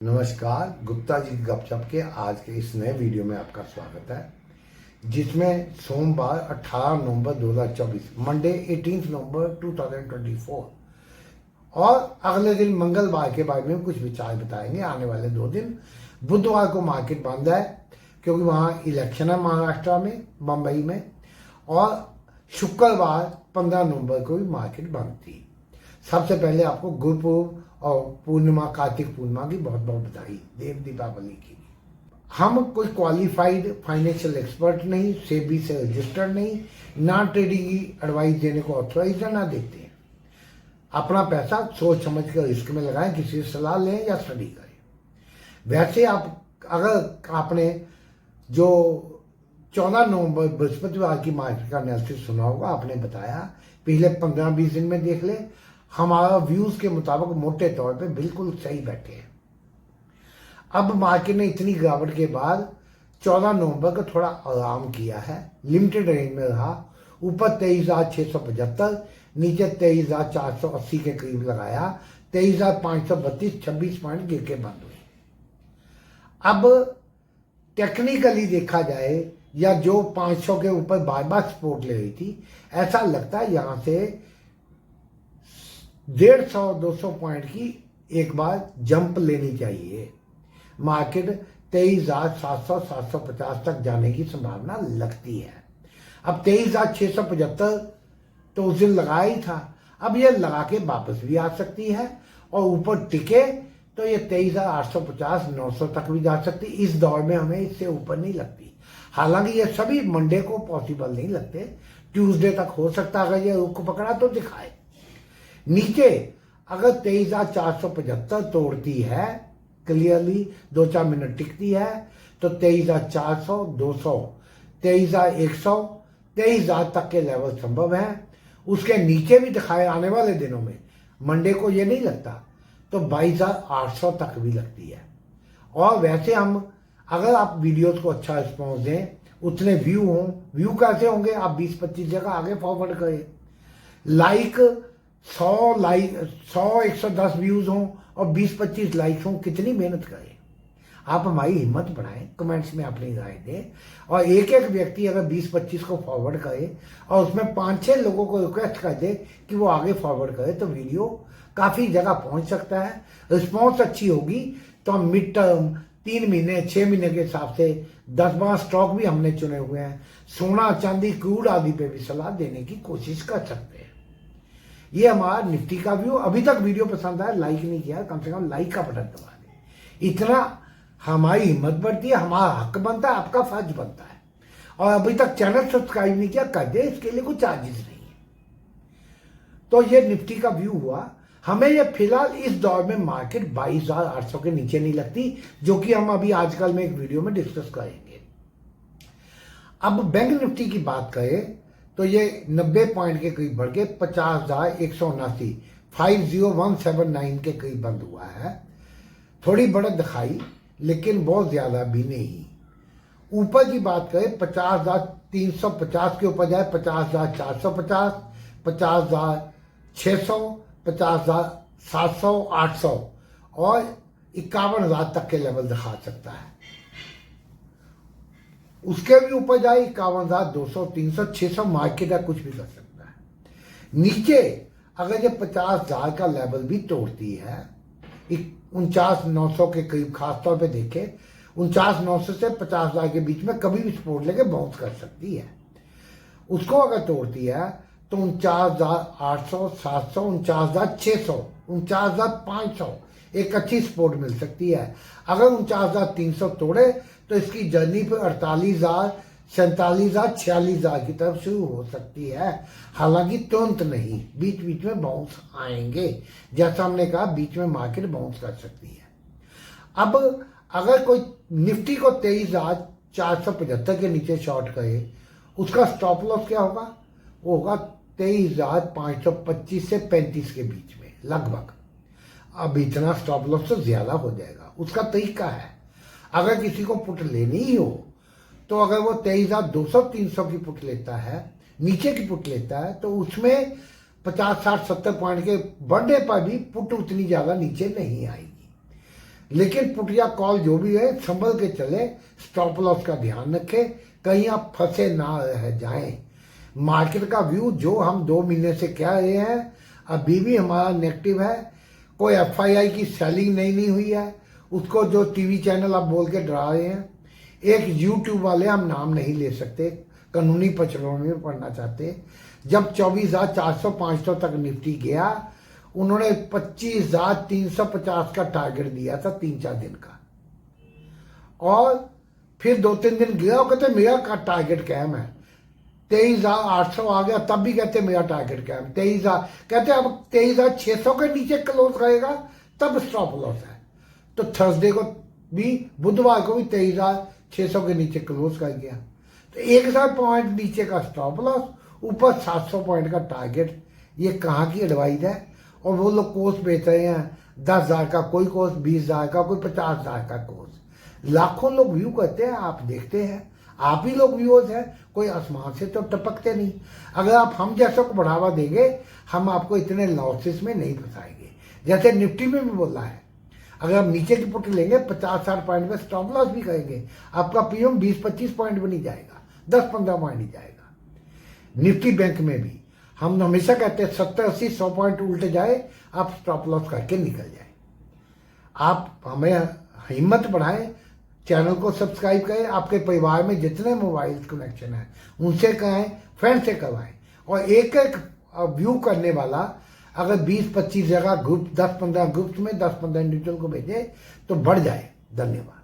नमस्कार, गुप्ता जी की गपशप के आज के इस नए वीडियो में आपका स्वागत है, जिसमें सोमवार 18 नवंबर 2024 मंडे 18 नवंबर 2024 और अगले दिन मंगलवार के बारे में कुछ विचार बताएंगे। आने वाले 2 दिन बुधवार को मार्केट बंद है क्योंकि वहाँ इलेक्शन है महाराष्ट्र में, मुंबई में, और शुक्रवार 15 नवंबर को भी मार्केट बंद थी। सबसे पहले आपको गुरुपूर्व और पूर्णिमा, कार्तिक पूर्णिमा की बहुत बहुत बधाई, देव दीपावली की। हम कोई क्वालिफाइड फाइनेंशियल एक्सपर्ट नहीं, सेबी से रजिस्टर्ड नहीं, ना ट्रेडिंग की एडवाइस देने को ऑथराइज ना देते हैं। अपना पैसा सोच समझ कर रिस्क में लगाएं, किसी से सलाह लें या स्टडी करें। वैसे आप अगर आपने जो 14 नवंबर बृहस्पतिवार की मार्केट का एनालिसिस सुना होगा, आपने बताया पिछले 15-20 दिन में देख ले, हमारा व्यूज के मुताबिक मोटे तौर पे बिल्कुल सही बैठे हैं। अब मार्केट ने इतनी गिरावट के बाद 14 नवंबर को थोड़ा आराम किया है, लिमिटेड रेंज में रहा। ऊपर 23,675, नीचे 23,480 के करीब लगाया। 23,532, 26 पॉइंट गिर के बंद हुई। अब टेक्निकली देखा जाए या जो 500 के ऊपर बार बार सपोर्ट ले रही थी, ऐसा लगता है यहां से 150-200 पॉइंट की एक बार जंप लेनी चाहिए। मार्केट 23,700-750 तक जाने की संभावना लगती है। अब 23,675 तो उस दिन लगाया ही था, अब ये लगा के वापस भी आ सकती है, और ऊपर टिके तो ये 23,850-900 तक भी जा सकती। इस दौर में हमें इससे ऊपर नहीं लगती। हालांकि ये सभी मंडे को पॉसिबल नहीं लगते, ट्यूसडे तक हो सकता है। अगर ये रुख पकड़ा तो दिखाए। नीचे अगर 23,475 तोड़ती है, क्लियरली 2-4 मिनट टिकती है, तो 23,400, 200, 23,100, 23,000 तक के लेवल संभव है। उसके नीचे भी दिखाए आने वाले दिनों में, मंडे को ये नहीं लगता तो 22,800 तक भी लगती है। और वैसे हम अगर आप वीडियोस को अच्छा रिस्पॉन्स दें, उतने व्यू हों। व्यू कैसे होंगे? आप 20-25 जगह आगे फॉरवर्ड करें। लाइक 100-110 व्यूज हों और 20-25 लाइक्स हों, कितनी मेहनत करें। आप हमारी हिम्मत बढ़ाएं, कमेंट्स में अपनी राय दें, और एक एक व्यक्ति अगर 20-25 को फॉरवर्ड करे और उसमें 5-6 लोगों को रिक्वेस्ट कर दे कि वो आगे फॉरवर्ड करे, तो वीडियो काफी जगह पहुंच सकता है। रिस्पॉन्स अच्छी होगी तो हम मिड टर्म 3 महीने 6 महीने के हिसाब से 10-12 स्टॉक भी हमने चुने हुए हैं। सोना, चांदी, क्रूड आदि पे भी सलाह देने की कोशिश कर सकते हैं। ये हमारा निफ्टी का व्यू। अभी तक वीडियो पसंद आया, लाइक नहीं किया, कम से कम लाइक का बटन दबा दें। इतना हमारी हिम्मत बढ़ती है, हमारा हक बनता है, आपका फर्ज बनता है। और अभी तक चैनल सब्सक्राइब नहीं किया, कर दे, इसके लिए कुछ चार्जेस नहीं है। तो ये निफ्टी का व्यू हुआ। हमें ये फिलहाल इस दौर में मार्केट 22,800 के नीचे नहीं लगती, जो कि हम अभी आजकल में एक वीडियो में डिस्कस करेंगे। अब बैंक निफ्टी की बात करें तो ये 90 पॉइंट के करीब बढ़ के 50,179, 50,179 के करीब बंद हुआ है। थोड़ी बढ़त दिखाई, लेकिन बहुत ज्यादा भी नहीं। ऊपर की बात करें 50,350 के ऊपर जाए, 50,450, 50,600, 50,700, 800 और 51,000 तक के लेवल दिखा सकता है। उसके भी ऊपर जाए 51,200, 300, 600 मार्केट है, कुछ भी कर सकता है। नीचे अगर ये 50,000 का लेवल भी तोड़ती है, 49,900 के करीब खासतौर पे देखे, 49,900 से 50,000 के बीच में कभी भी सपोर्ट लेके बाउंस कर सकती है। उसको अगर तोड़ती है तो 49,800, 700, 49,600, 49,500 एक अच्छी सपोर्ट मिल सकती है। अगर 49,300 तोड़े तो इसकी जर्नी पे 48,000, 47,000, 46,000 की तरफ शुरू हो सकती है। हालांकि तुरंत नहीं, बीच बीच में बाउंस आएंगे। जैसा हमने कहा, बीच में मार्केट बाउंस कर सकती है। अब अगर कोई निफ्टी को 23,475 के नीचे शॉर्ट करे, उसका स्टॉप लॉस क्या होगा? वो होगा 23,525 से 35 के बीच में लगभग। अब इतना स्टॉप लॉस तो ज्यादा हो जाएगा। उसका तरीका है, अगर किसी को पुट लेनी ही हो तो अगर वो 23,200-300 की पुट लेता है, नीचे की पुट लेता है, तो उसमें 50-60-70 पॉइंट के बढ़ने पर भी पुट उतनी ज्यादा नीचे नहीं आएगी। लेकिन पुटिया कॉल जो भी है संभल के चले, स्टॉप लॉस का ध्यान रखें, कहीं आप फंसे ना रह जाएं। मार्केट का व्यू जो हम 2 महीने से कह रहे हैं अभी भी हमारा नेगेटिव है। कोई एफआईआई की सेलिंग नहीं हुई है, उसको जो टीवी चैनल आप बोल के डरा रहे हैं। एक यूट्यूब वाले, हम नाम नहीं ले सकते, कानूनी पचड़ों में पढ़ना चाहते, जब 24,400-500 तक निफ्टी गया, उन्होंने 25,350 का टारगेट दिया था 3-4 दिन का, और फिर 2-3 दिन गया और कहते मेरा का टारगेट कैम है 23,800 आ गया, तब भी कहते मेरा टारगेट कैम 23,000, कहते अब 23,600 के नीचे क्लोज रहेगा तब स्टॉप लॉस है। तो थर्सडे को भी, बुधवार को भी 23,600 के नीचे क्लोज कर गया। तो 1,000 पॉइंट नीचे का स्टॉप लॉस, ऊपर 700 पॉइंट का टारगेट। ये कहाँ की एडवाइस है? और वो लोग कोर्स बेच रहे हैं 10,000 का कोई कोर्स, 20,000 का कोई, 50,000 का कोर्स। लाखों लोग व्यू करते हैं, आप देखते हैं, आप ही लोग व्यूअर्स हैं, कोई आसमान से तो टपकते नहीं। अगर आप हम जैसों को बढ़ावा देंगे, हम आपको इतने लॉसेस में नहीं फंसाएंगे। जैसे निफ्टी में भी बोला है, अगर आप नीचे की पुट लेंगे 50-60 पॉइंट में स्टॉप लॉस भी करेंगे, आपका पीएम 20-25 पॉइंट भी नहीं जाएगा, 10-15 पॉइंट नहीं जाएगा। निफ्टी बैंक में भी हम हमेशा कहते हैं 70-80-100 पॉइंट उल्टे जाए, आप स्टॉप लॉस करके निकल जाए। आप हमें हिम्मत बढ़ाएं, चैनल को सब्सक्राइब करें, आपके परिवार में जितने मोबाइल कनेक्शन है उनसे कहें, फ्रेंड से करवाएं, और एक एक व्यू करने वाला अगर 20-25 जगह ग्रुप, 10-15 ग्रुप्स में 10-15 इंडिविजुअल को भेजे तो बढ़ जाए। धन्यवाद।